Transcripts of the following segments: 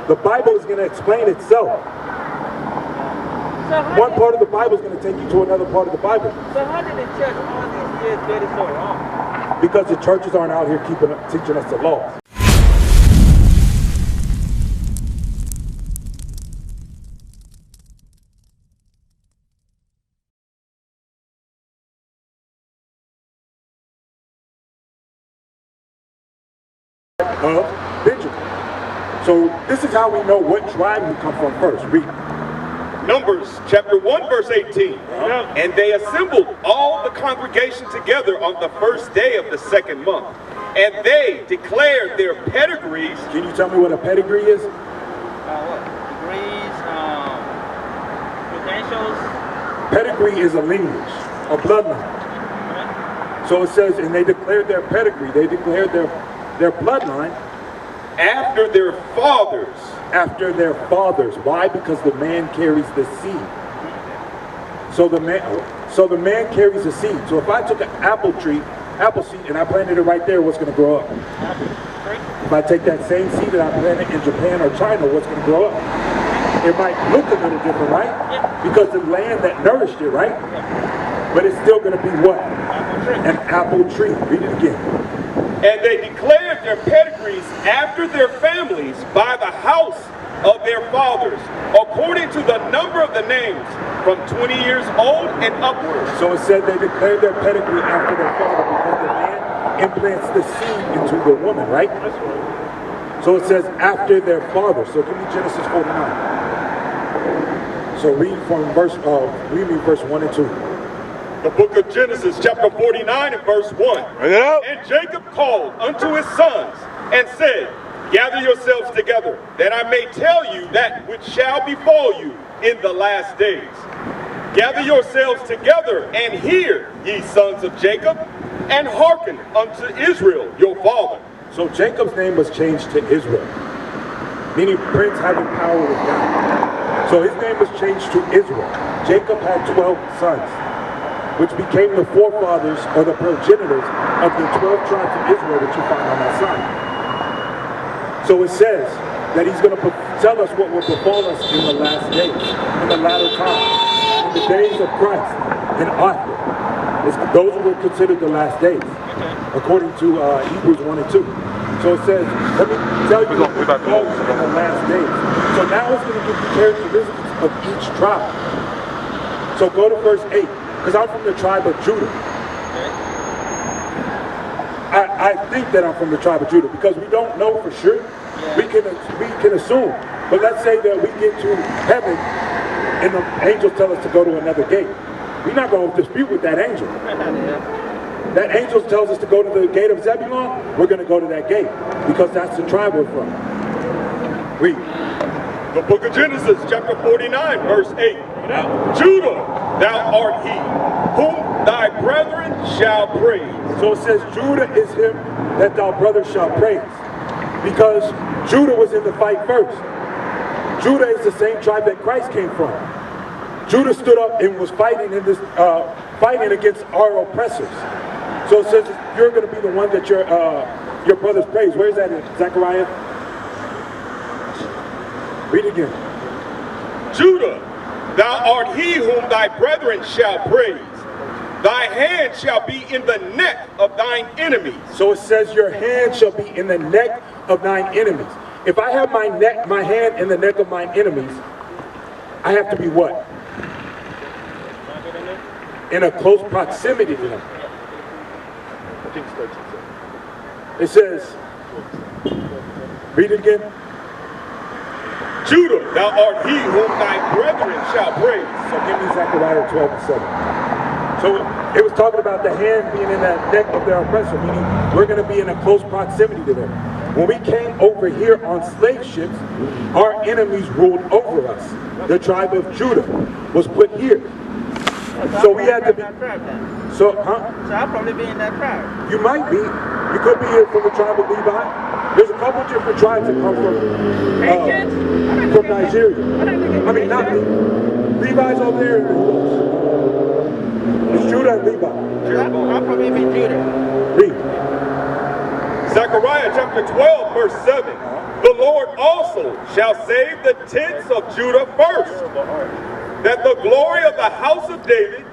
The Bible is going to explain itself. So One part of the Bible is going to take you to another part of the Bible. So how did the church all these years get it so wrong? Because the churches aren't out here teaching us the laws. Of Benjamin. So this is how we know what tribe we come from first. Read. Numbers chapter 1 verse 18. And they assembled all the congregation together on the first day of the second month. And they declared their pedigrees. Can you tell me what a pedigree is? What? Degrees, credentials. Pedigree is a lineage, a bloodline. So it says, and they declared their pedigree. They declared their bloodline after their fathers. After their fathers. Why? Because the man carries the seed. So the man carries the seed. So if I took an apple seed, and I planted it right there, what's going to grow up? If I take that same seed that I planted in Japan or China, what's going to grow up? It might look a little different, right? Because the land that nourished it, right? But it's still going to be what? An apple tree. Read it again. And they declared their pedigrees after their families by the house of their fathers, according to the number of the names, from 20 years old and upwards. So it said they declared their pedigree after their father because the man implants the seed into the woman, right? So it says after their father. So give me Genesis 49. So read from verse 1 and 2. The book of Genesis, chapter 49 and verse 1. And Jacob called unto his sons and said, Gather yourselves together, that I may tell you that which shall befall you in the last days. Gather yourselves together and hear, ye sons of Jacob, and hearken unto Israel your father. So Jacob's name was changed to Israel, meaning prince having power with God. So his name was changed to Israel. Jacob had 12 sons, which became the forefathers or the progenitors of the 12 tribes of Israel that you find on that side. So it says that he's going to tell us what will befall us in the last days, in the latter times, in the days of Christ, and after. Those were considered the last days, according to Hebrews 1 and 2. So it says, let me tell you what befalls in the last days. So now it's going to give you characteristics of each tribe. So go to verse 8. Because I'm from the tribe of Judah. I think that I'm from the tribe of Judah because we don't know for sure. We can assume. But let's say that we get to heaven and the angels tell us to go to another gate. We're not going to dispute with that angel. That angel tells us to go to the gate of Zebulon, we're going to go to that gate because that's the tribe we're from. Read. The book of Genesis, chapter 49, verse 8. Judah, thou art he, whom thy brethren shall praise. So it says, Judah is him that thy brother shall praise. Because Judah was in the fight first. Judah is the same tribe that Christ came from. Judah stood up and was fighting in this, fighting against our oppressors. So it says you're going to be the one that your brothers praise. Where is that in Zechariah? Read again. Judah, thou art he whom thy brethren shall praise. Thy hand shall be in the neck of thine enemies. So it says your hand shall be in the neck of thine enemies. If I have my hand in the neck of mine enemies, I have to be what? In a close proximity to them. It says, read it again. Judah, thou art he whom thy brethren shall praise. So give me Zechariah 12 and 7. So it was talking about the hand being in that neck of their oppressor, meaning we're going to be in a close proximity to them. When we came over here on slave ships, our enemies ruled over us. The tribe of Judah was put here. So we had to be. So I'll probably be in that tribe. You might be. You could be here from the tribe of Levi. There's a couple different tribes that come from Nigeria. I mean, not Levi's over there in the hills. It's Judah and Levi. I'll probably be Judah. Read. Zechariah chapter 12, verse 7. The Lord also shall save the tents of Judah first, that the glory of the house of David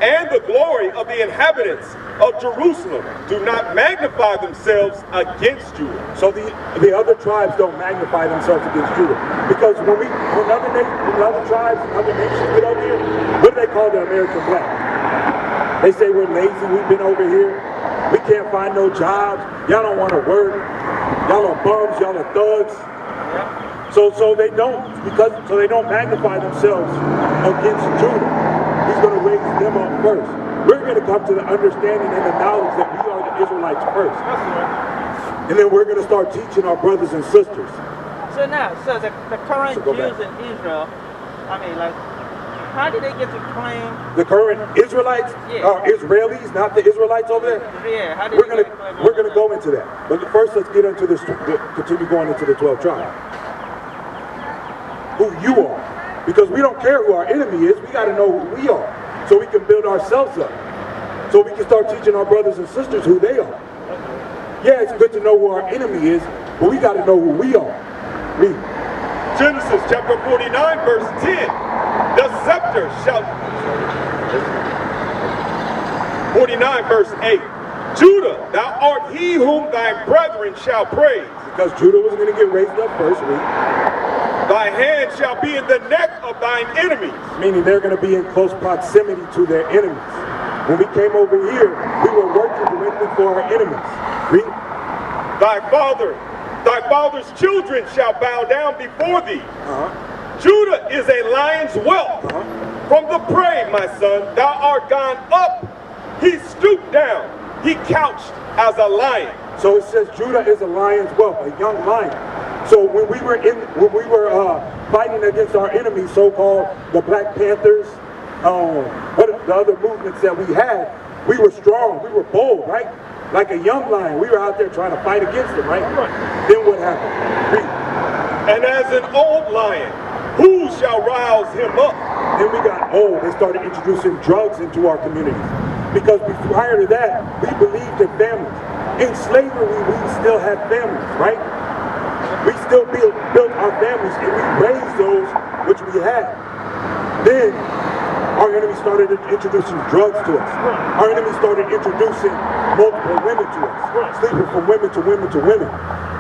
and the glory of the inhabitants of Jerusalem do not magnify themselves against Judah. So the other tribes don't magnify themselves against Judah. Because when other tribes and other nations get over here, what do they call the American black? They say we're lazy, we've been over here, we can't find no jobs, y'all don't want to work, y'all are bums, y'all are thugs. So they don't magnify themselves against Judah. He's going to raise them up first. We're going to come to the understanding and the knowledge that we are the Israelites first. And then we're going to start teaching our brothers and sisters. So now, the current Jews in Israel, I mean, like, how did they get to claim? The current Israelites are Israelis, not the Israelites over there? Yeah, how did we're going to go into that. But first, let's get into this, continue going into the 12 tribes. Who you are. Because we don't care who our enemy is, we got to know who we are. So we can build ourselves up. So we can start teaching our brothers and sisters who they are. Yeah, it's good to know who our enemy is, but we got to know who we are. Read. Genesis chapter 49, verse 10. The scepter shall... 49, verse 8. Judah, thou art he whom thy brethren shall praise. Because Judah was going to get raised up first. Read. Thy hand shall be in the neck of thine enemies. Meaning they're going to be in close proximity to their enemies. When we came over here, we were working directly for our enemies. Read. Thy father's children shall bow down before thee. Judah is a lion's whelp. From the prey, my son, thou art gone up. He stooped down. He couched as a lion. So it says Judah is a lion's whelp, a young lion. So when we were fighting against our enemies, so-called the Black Panthers, the other movements that we had, we were strong, we were bold, right? Like a young lion, we were out there trying to fight against them, right? Then what happened? Read. And as an old lion, who shall rouse him up? Then we got old. They started introducing drugs into our communities. Because prior to that, we believed in families. In slavery, we still had families, right? We still built our families and we raised those which we had. Then our enemy started introducing drugs to us. Our enemy started introducing multiple women to us, sleeping from women to women to women.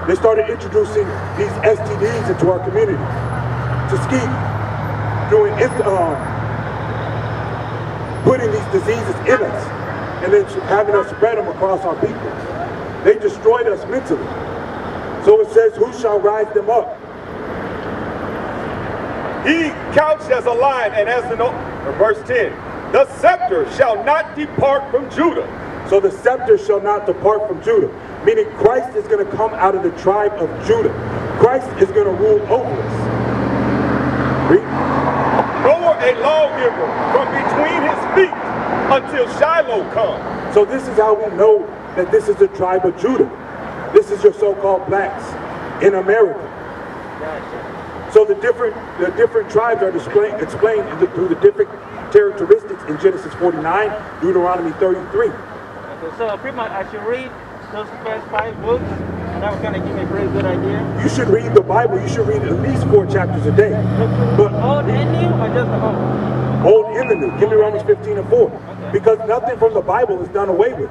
They started introducing these STDs into our community. Tuskegee, putting these diseases in us and then having us spread them across our people. They destroyed us mentally. So it says, who shall rise them up? He couched as a lion and as an verse 10. The scepter shall not depart from Judah. So the scepter shall not depart from Judah. Meaning Christ is going to come out of the tribe of Judah. Christ is going to rule over us. Read. Nor a lawgiver from between his feet until Shiloh come. So this is how we know that this is the tribe of Judah. This is your so-called blacks in America. So the different tribes are explained through the different characteristics in Genesis 49, Deuteronomy 33. Okay, so pretty much I should read those first 5 books, and that was going to give me a pretty good idea. You should read the Bible. You should read at least 4 chapters a day. But Old and New, or just the Old? Old and the New. Give me Romans 15 and 4. Okay. Because nothing from the Bible is done away with,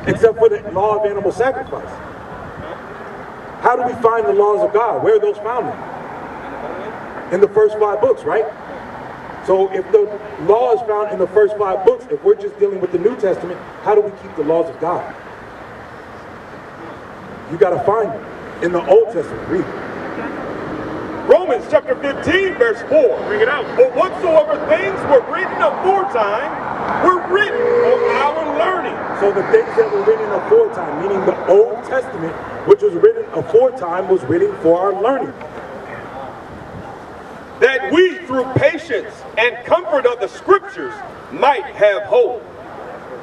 except for the law of animal sacrifice. How do we find the laws of God? Where are those found in the first 5 books, right? So if the law is found in the first 5 books, if we're just dealing with the New Testament, how do we keep the laws of God? You got to find them in the Old Testament. Read. Romans chapter 15, verse 4. Bring it out. For whatsoever things were written aforetime were written for our learning. So the things that were written aforetime, meaning the Old Testament, which was written aforetime, was written for our learning. That we, through patience and comfort of the scriptures, might have hope.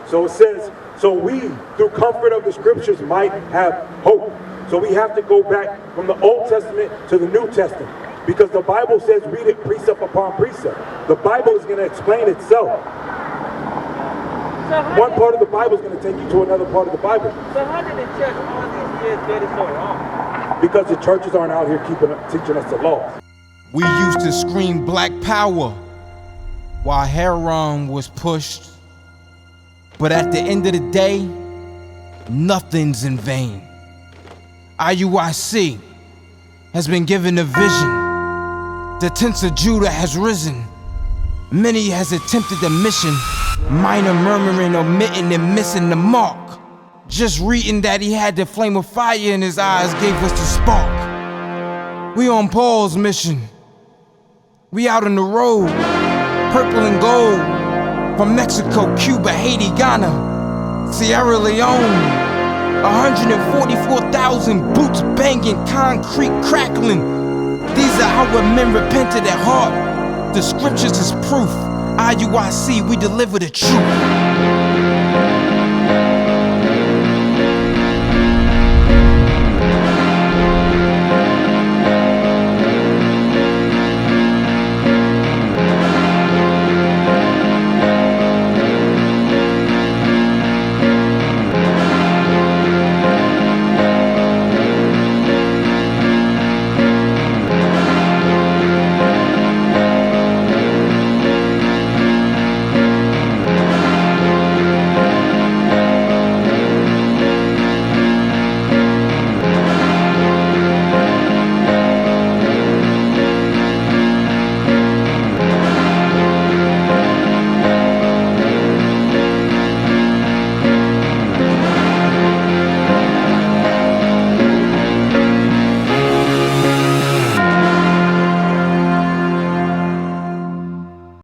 So it says, so we, through comfort of the scriptures, might have hope. So we have to go back from the Old Testament to the New Testament. Because the Bible says, read it precept upon precept. The Bible is going to explain itself. So one part of the Bible is going to take you to another part of the Bible. So how did the church all these years get it so wrong? because the churches aren't out here teaching us the laws. We used to scream black power while heroin was pushed. But at the end of the day, nothing's in vain. IUIC has been given a vision. The tents of Judah has risen. Many has attempted the mission, minor murmuring, omitting, and missing the mark. Just reading that he had the flame of fire in his eyes gave us the spark. We on Paul's mission. We out on the road, purple and gold, from Mexico, Cuba, Haiti, Ghana, Sierra Leone. 144,000 boots banging, concrete crackling. These are our men repented at heart. The scriptures is proof. IUIC, we deliver the truth.